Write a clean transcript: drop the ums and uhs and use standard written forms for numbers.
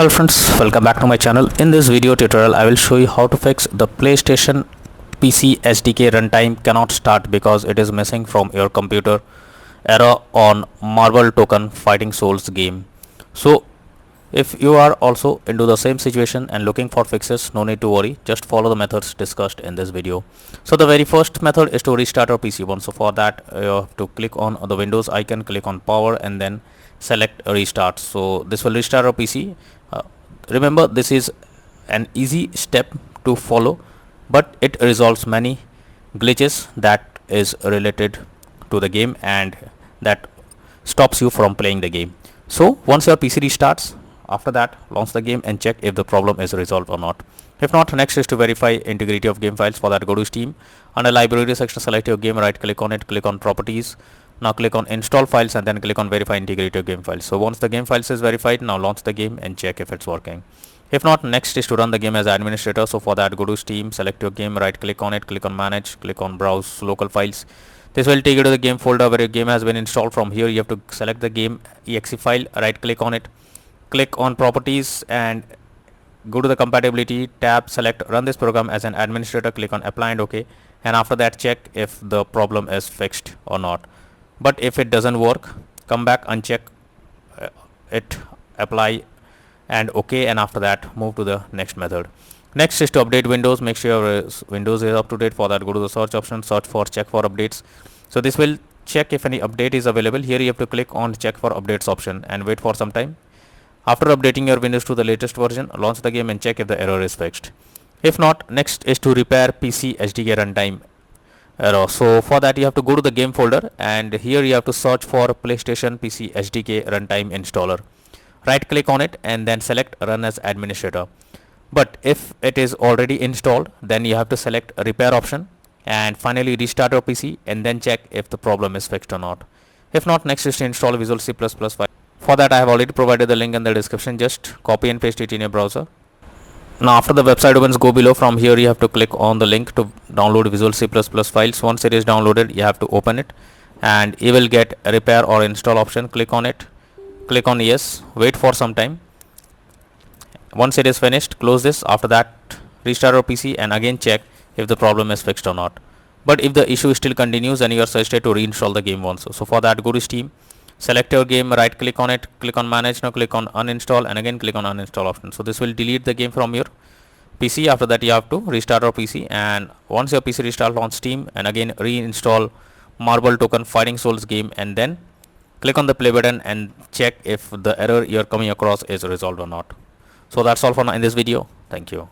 Hello friends, welcome back to my channel. In this video tutorial I will show you how to fix the PlayStation PC SDK runtime cannot start because it is missing from your computer error on Marble Token Fighting Souls game. So if you are also into the same situation and looking for fixes, no need to worry, just follow the methods discussed in this video. So the very first method is to restart your PC once. So for that you have to click on the Windows icon, click on power and then select restart. So this will restart your PC. Remember, this is an easy step to follow, but it resolves many glitches that is related to the game and that stops you from playing the game. So once your PC restarts, after that launch the game and check if the problem is resolved or not. If not, next is to verify integrity of game files. For that, go to Steam, under library section select your game, right click on it, click on properties. Now click on install files and then click on verify integrity of game files. So once the game files is verified, now launch the game and check if it's working. If not, next is to run the game as administrator. So for that, go to Steam, select your game, right click on it, click on manage, click on browse local files. This will take you to the game folder where your game has been installed. From here you have to select the game.exe file, right click on it, click on properties and go to the compatibility tab, select run this program as an administrator, click on apply and OK, and after that check if the problem is fixed or not. But if it doesn't work, come back, uncheck it, apply and OK, and after that move to the next method. Next is to update Windows. Make sure your Windows is up to date. For that, go to the search option, search for check for updates. So this will check if any update is available. Here you have to click on check for updates option and wait for some time. After updating your Windows to the latest version, launch the game and check if the error is fixed. If not, next is to repair PC SDK runtime error. So for that you have to go to the game folder and here you have to search for PlayStation PC SDK Runtime installer. Right click on it and then select run as administrator. But if it is already installed, then you have to select a repair option and finally restart your PC and then check if the problem is fixed or not. If not, next is to install Visual C++ file. For that I have already provided the link in the description. Just copy and paste it in your browser. Now after the website opens, go below. From here you have to click on the link to download Visual C++ files. Once it is downloaded, you have to open it and you will get a repair or install option. Click on it, click on yes, wait for some time. Once it is finished, close this. After that, restart your PC and again check if the problem is fixed or not. But if the issue still continues, then you are suggested to reinstall the game once. So for that, go to Steam, select your game, right click on it, click on manage, now click on uninstall and again click on uninstall option. So this will delete the game from your PC. After that you have to restart your PC, and once your PC restarts, launch Steam and again reinstall Marble Token Fighting Souls game and then click on the play button and check if the error you are coming across is resolved or not. So that's all for now in this video. Thank you.